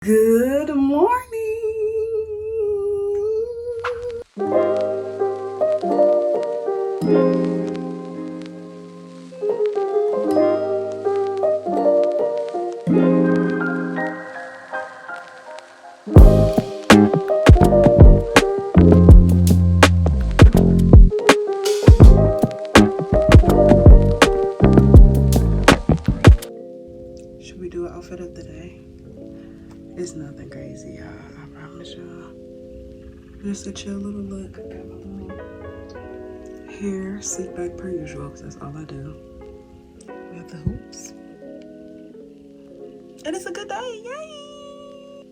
Good morning. Should we do an outfit of the day? It's nothing crazy, y'all. I promise y'all. Just a chill little look. I got my little hair sleek back per usual, because that's all I do. We have the hoops. And it's a good day. Yay!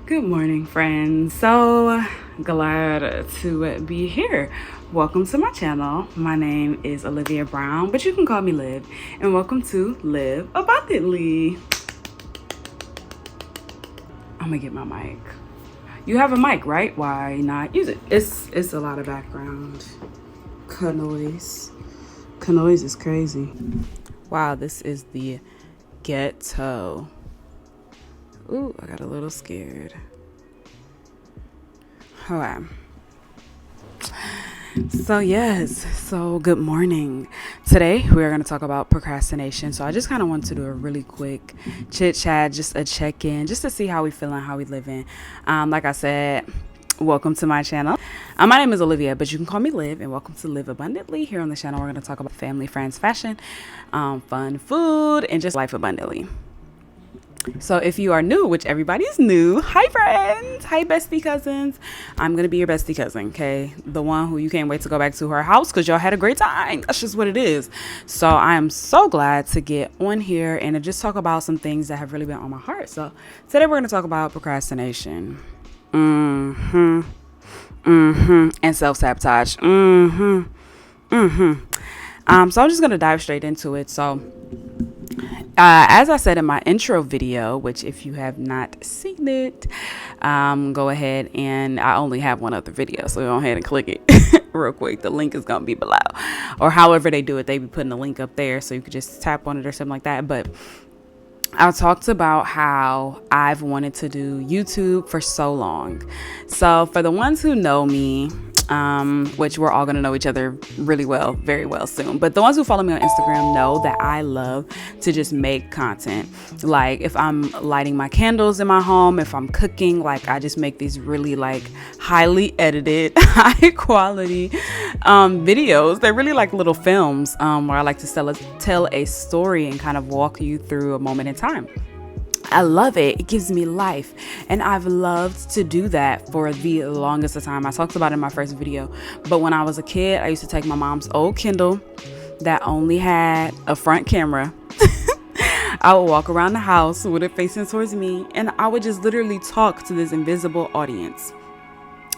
Good morning, friends. So glad to be here. Welcome to my channel. My name is Olivia Brown, but you can call me Liv, and welcome to Live Abundantly. I'm gonna get my mic. You have a mic, right? Why not use it? It's a lot of background noise. Noise is crazy. Wow, this is the ghetto. Ooh, I got a little scared. Okay. So good morning. Today we're going to talk about procrastination. So I just kind of want to do a really quick chit chat, just a check-in, just to see how we feeling, how we living. Like I said, welcome to my channel. My name is Olivia, but you can call me Liv, and welcome to Live Abundantly. Here on the channel, we're going to talk about family, friends, fashion, fun, food, and just life abundantly. So if you are new, which everybody is new, hi friends, hi bestie cousins. I'm going to be your bestie cousin, okay? The one who you can't wait to go back to her house because y'all had a great time. That's just what it is. So I am so glad to get on here and to just talk about some things that have really been on my heart. So today we're going to talk about procrastination. And self-sabotage. So I'm just going to dive straight into it. So as I said in my intro video, which if you have not seen it, go ahead, and I only have one other video, so go ahead and click it real quick. The link is going to be below, or however they do it, they be putting the link up there, so you could just tap on it or something like that. But I talked about how I've wanted to do YouTube for so long. So for the ones who know me, which we're all going to know each other really well, very well soon. But the ones who follow me on Instagram know that I love to just make content. Like if I'm lighting my candles in my home, if I'm cooking, like I just make these really like highly edited, high quality videos. They're really like little films where I like to tell a story and kind of walk you through a moment in time. I love it. It gives me life. And I've loved to do that for the longest of time. I talked about it in my first video. But when I was a kid, I used to take my mom's old Kindle that only had a front camera. I would walk around the house with it facing towards me, and I would just literally talk to this invisible audience.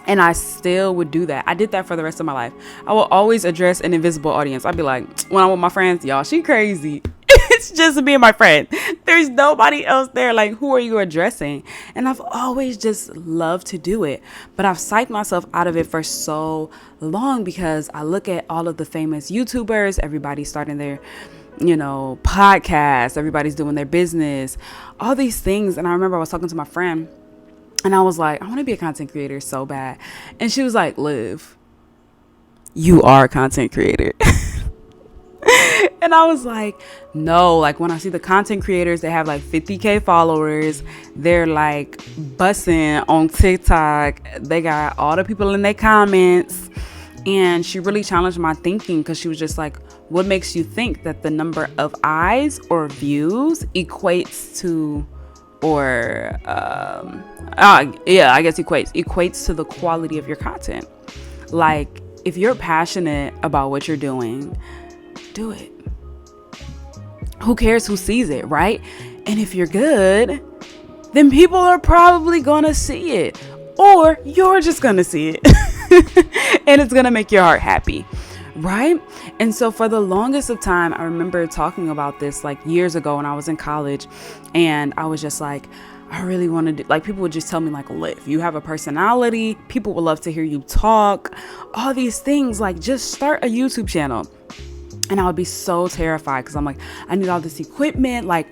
And I still would do that. I did that for the rest of my life. I will always address an invisible audience. I'd be like, when I'm with my friends, y'all, she crazy. It's just me and my friend. There's nobody else there. Like, who are you addressing? And I've always just loved to do it. But I've psyched myself out of it for so long because I look at all of the famous YouTubers. Everybody's starting their, podcasts. Everybody's doing their business. All these things. And I remember I was talking to my friend. And I was like, I want to be a content creator so bad. And she was like, Liv, you are a content creator. And I was like, no, like when I see the content creators, they have like 50K followers. They're like bussing on TikTok. They got all the people in their comments. And she really challenged my thinking because she was just like, what makes you think that the number of eyes or views equates to, equates to the quality of your content? Like, if you're passionate about what you're doing, do it. Who cares who sees it, right? And if you're good, then people are probably gonna see it, or you're just gonna see it and it's gonna make your heart happy, right? And so for the longest of time, I remember talking about this like years ago when I was in college, and I was just like, I really want to do, like, people would just tell me, like, live. You have a personality. People would love to hear you talk. All these things, like, just start a YouTube channel. And I would be so terrified because I'm like, I need all this equipment. Like,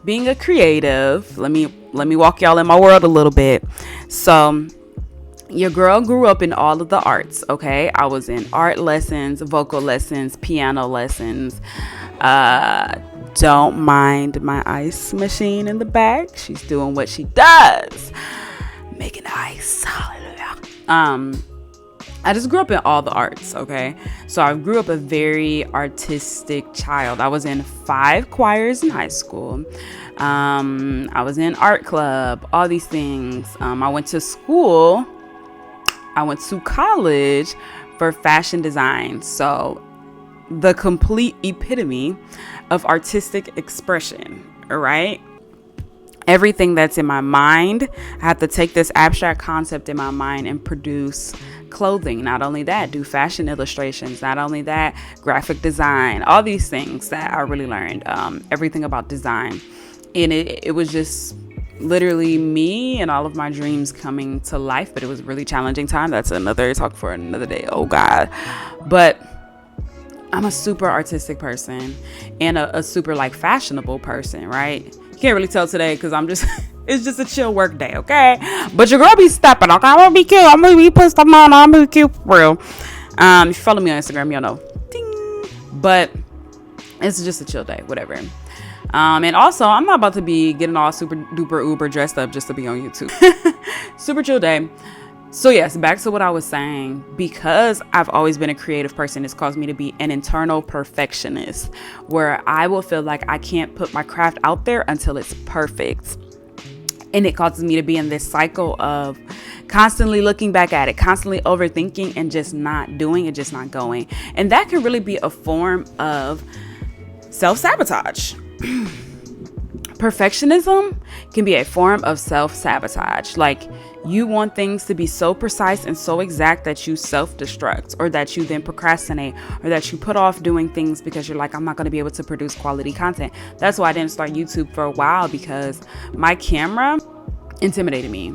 being a creative, let me walk y'all in my world a little bit. So your girl grew up in all of the arts, okay? I was in art lessons, vocal lessons, piano lessons. Don't mind my ice machine in the back. She's doing what she does, making ice. Hallelujah. I just grew up in all the arts, okay? So I grew up a very artistic child. I was in 5 choirs in high school. I was in art club, all these things. I went to college for fashion design. So the complete epitome of artistic expression, all right? Everything that's in my mind, I have to take this abstract concept in my mind and produce clothing. Not only that, do fashion illustrations. Not only that, graphic design, all these things that I really learned, everything about design. And it was just literally me and all of my dreams coming to life, but it was a really challenging time. That's another talk for another day. Oh God. But I'm a super artistic person and a super like fashionable person, right? You can't really tell today because I'm just, it's just a chill work day, okay? But your girl be stepping, okay? I'm gonna be cute. I'm gonna be put stuff on. I'm gonna be cute for real. If you follow me on Instagram, you'll know. Ding. But it's just a chill day, whatever. And also, I'm not about to be getting all super duper uber dressed up just to be on YouTube. Super chill day. So yes, back to what I was saying. Because I've always been a creative person, it's caused me to be an internal perfectionist, where I will feel like I can't put my craft out there until it's perfect. And it causes me to be in this cycle of constantly looking back at it, constantly overthinking and just not doing it, just not going. And that can really be a form of self-sabotage. Perfectionism can be a form of self-sabotage. Like, you want things to be so precise and so exact that you self-destruct, or that you then procrastinate, or that you put off doing things because you're like, I'm not going to be able to produce quality content. That's why I didn't start YouTube for a while, because my camera intimidated me.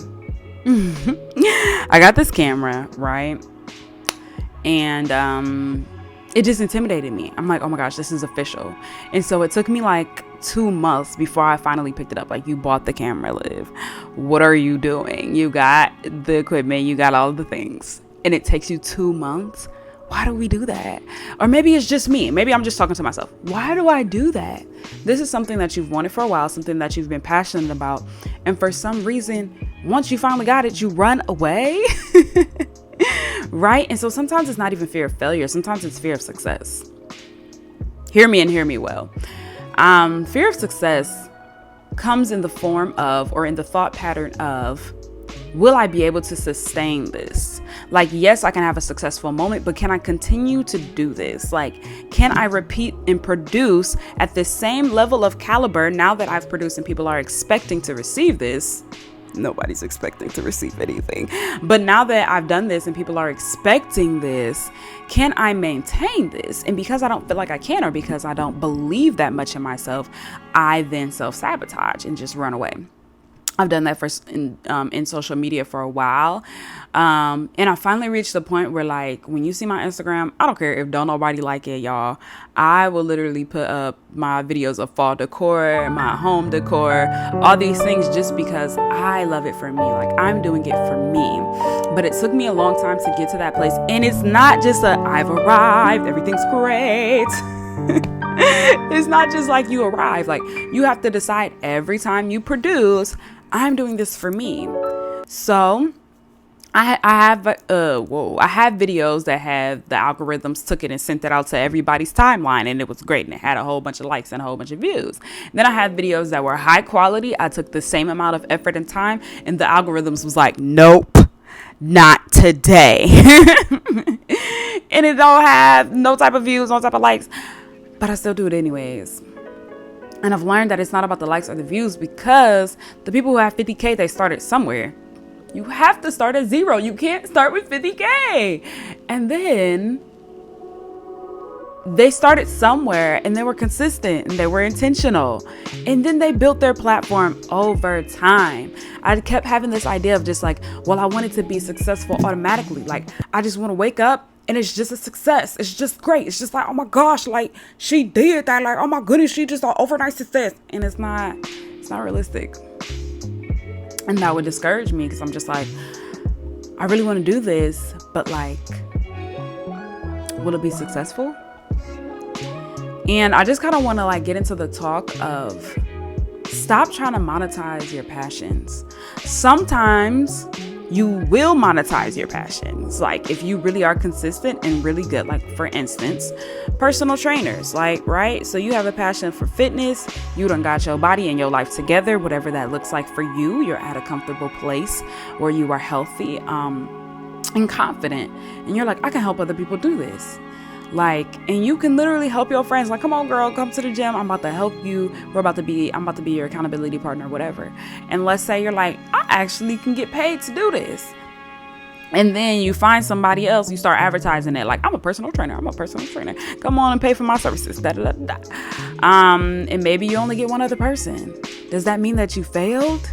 I got this camera, right? And it just intimidated me. I'm like, oh my gosh, this is official. And so it took me like 2 months before I finally picked it up. Like, you bought the camera, Liv. What are you doing? You got the equipment, you got all the things, and it takes you 2 months. Why do we do that? Or maybe it's just me. Maybe I'm just talking to myself. Why do I do that? This is something that you've wanted for a while, something that you've been passionate about. And for some reason, once you finally got it, you run away. Right? And so sometimes it's not even fear of failure. Sometimes it's fear of success. Hear me and hear me well. Fear of success comes in the form of, or in the thought pattern of, will I be able to sustain this? Like, yes, I can have a successful moment, but can I continue to do this? Like, can I repeat and produce at the same level of caliber now that I've produced and people are expecting to receive this? Nobody's expecting to receive anything. But now that I've done this and people are expecting this, can I maintain this? And because I don't feel like I can, or because I don't believe that much in myself, I then self-sabotage and just run away. I've done that in social media for a while. And I finally reached the point where, like, when you see my Instagram, I don't care if don't nobody like it, y'all. I will literally put up my videos of fall decor, my home decor, all these things, just because I love it for me. Like, I'm doing it for me. But it took me a long time to get to that place. And it's not just I've arrived, everything's great. It's not just like you arrive. Like, you have to decide every time you produce, I'm doing this for me. So I have videos that have the algorithms took it and sent it out to everybody's timeline, and it was great, and it had a whole bunch of likes and a whole bunch of views. And then I have videos that were high quality. I took the same amount of effort and time, and the algorithms was like, nope, not today. And it don't have no type of views, no type of likes, but I still do it anyways. And I've learned that it's not about the likes or the views, because the people who have 50K, they started somewhere. You have to start at zero. You can't start with 50K. And then they started somewhere and they were consistent and they were intentional. And then they built their platform over time. I kept having this idea of just like, well, I want it to be successful automatically. Like, I just want to wake up and it's just a success. It's just great. It's just like, oh my gosh, like she did that. Like, oh my goodness, she just an overnight success. And it's not realistic. And that would discourage me because I'm just like, I really want to do this, but like, will it be successful? And I just kind of want to like get into the talk of stop trying to monetize your passions. Sometimes you will monetize your passions. Like if you really are consistent and really good, like for instance, personal trainers, like, right? So you have a passion for fitness. You done got your body and your life together, whatever that looks like for you. You're at a comfortable place where you are healthy, and confident. And you're like, I can help other people do this. Like, and you can literally help your friends. Like, come on, girl, come to the gym. I'm about to help you. I'm about to be your accountability partner, whatever. And let's say you're like, I actually can get paid to do this. And then you find somebody else, you start advertising it. Like, I'm a personal trainer. Come on and pay for my services. And maybe you only get one other person. Does that mean that you failed?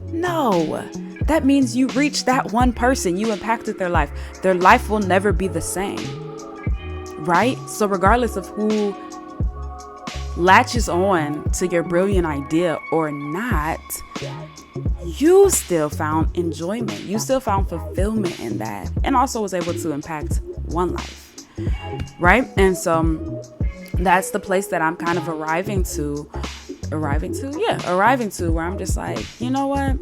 No. That means you reached that one person. You impacted their life. Their life will never be the same. Right? So regardless of who latches on to your brilliant idea or not, you still found enjoyment. You still found fulfillment in that, and also was able to impact one life. Right? And so that's the place that I'm kind of arriving to where I'm just like, you know what?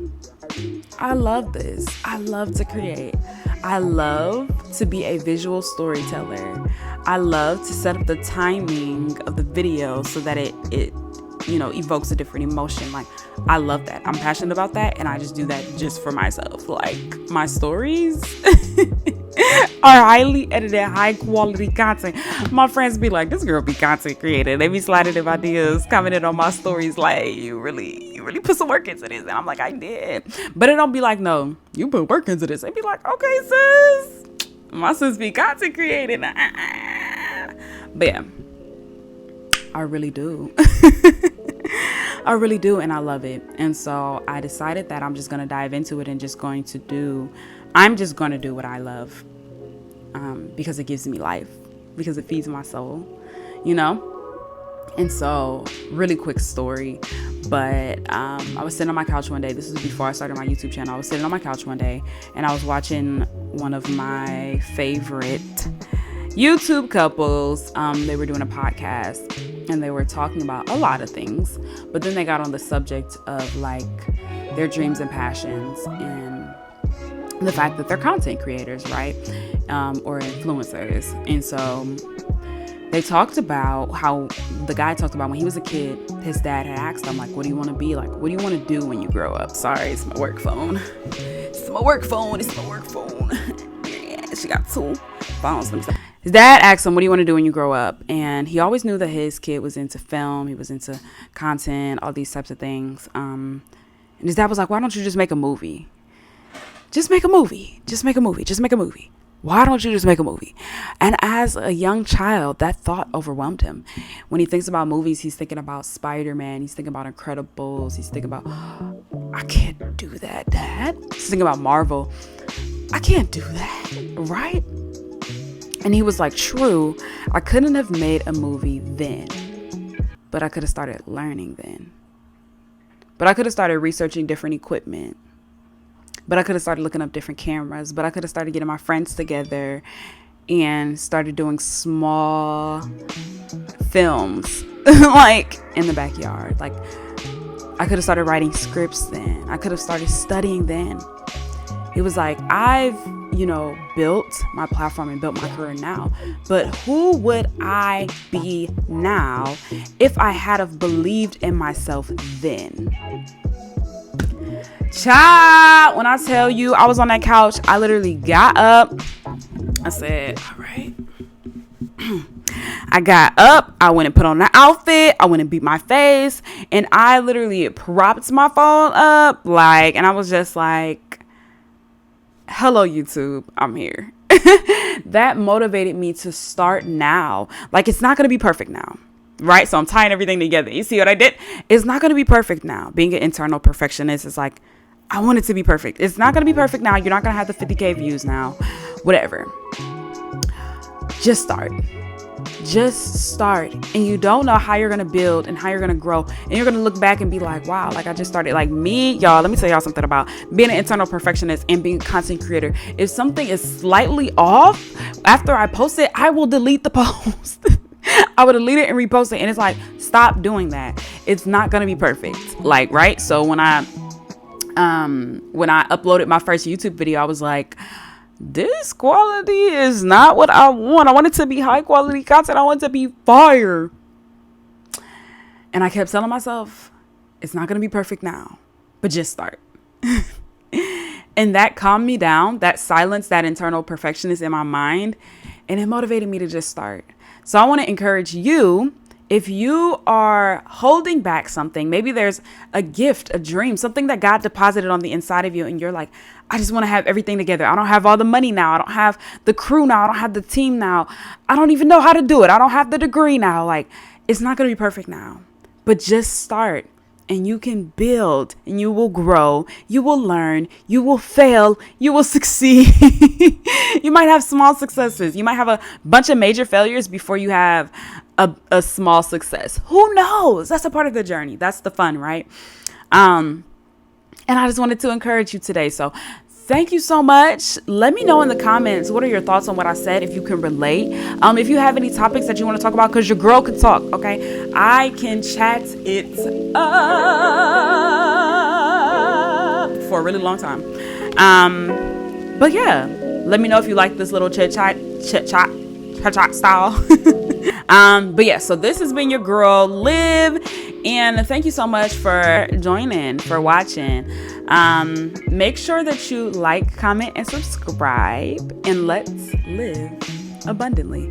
I love this. I love to create. I love to be a visual storyteller. I love to set up the timing of the video so that it evokes a different emotion. Like, I love that. I'm passionate about that, and I just do that just for myself. Like, my stories are highly edited, high quality content. My friends be like, this girl be content creator. They be sliding them ideas, commenting on my stories like, you really put some work into this. And I'm like, I did. But it don't be like, no, you put work into this. They be like, okay, sis. My sis be content creating. But yeah, I really do. I really do, and I love it. And so I decided that I'm just going to dive into it and I'm just going to do what I love, because it gives me life, because it feeds my soul, And so, really quick story, but I was sitting on my couch one day. This was before I started my YouTube channel. I was sitting on my couch one day, and I was watching one of my favorite YouTube couples. They were doing a podcast, and they were talking about a lot of things, but then they got on the subject of like their dreams and passions and the fact that they're content creators, right? Or influencers. And so they talked about how the guy talked about when he was a kid, his dad had asked him, like, what do you want to be? Like, what do you want to do when you grow up? Sorry, it's my work phone. Yeah, she got two phones. His dad asked him, what do you want to do when you grow up? And he always knew that his kid was into film. He was into content, all these types of things. And his dad was like, why don't you just make a movie? Just make a movie. Why don't you just make a movie? And as a young child, that thought overwhelmed him. When he thinks about movies, he's thinking about Spider-Man. He's thinking about Incredibles. He's thinking about, I can't do that, Dad. He's thinking about Marvel. I can't do that, right? And he was like, true, I couldn't have made a movie then, but I could have started learning then. But I could have started researching different equipment. But I could have started looking up different cameras. But I could have started getting my friends together and started doing small films like in the backyard. Like, I could have started writing scripts then. I could have started studying then. He was like, I've, built my platform and built my career now. But who would I be now if I had have believed in myself then? Child, when I tell you I was on that couch, I literally got up. I said, all right. I got up. I went and put on the outfit. I went and beat my face. And I literally propped my phone up. And I was just like, hello, YouTube. I'm here. That motivated me to start now. Like, it's not going to be perfect now. Right? So I'm tying everything together. You see what I did? It's not going to be perfect now. Being an internal perfectionist is like, I want it to be perfect. It's not going to be perfect now. You're not going to have the 50K views now. Whatever. Just start. Just start. And you don't know how you're going to build and how you're going to grow. And you're going to look back and be like, wow, like I just started. Like me, y'all, let me tell y'all something about being an internal perfectionist and being a content creator. If something is slightly off, after I post it, I will delete the post. I would delete it and repost it. And it's like, stop doing that. It's not going to be perfect. Like, right. So when I uploaded my first YouTube video, I was like, this quality is not what I want. I want it to be high quality content. I want it to be fire. And I kept telling myself, it's not going to be perfect now, but just start. And that calmed me down. That silenced that internal perfectionist in my mind. And it motivated me to just start. So I want to encourage you, if you are holding back something, maybe there's a gift, a dream, something that God deposited on the inside of you, and you're like, I just want to have everything together. I don't have all the money now. I don't have the crew now. I don't have the team now. I don't even know how to do it. I don't have the degree now. Like, it's not going to be perfect now, but just start. And you can build, and you will grow, you will learn, you will fail, you will succeed. You might have small successes. You might have a bunch of major failures before you have a small success. Who knows? That's a part of the journey. That's the fun, right? And I just wanted to encourage you today. So thank you so much. Let me know in the comments, what are your thoughts on what I said, if you can relate. If you have any topics that you want to talk about, because your girl can talk, okay? I can chat it up for a really long time. But yeah, let me know if you like this little chit chat style. But yeah, so this has been your girl, Liv. And thank you so much for joining, for watching. Make sure that you like, comment, and subscribe. And let's live abundantly.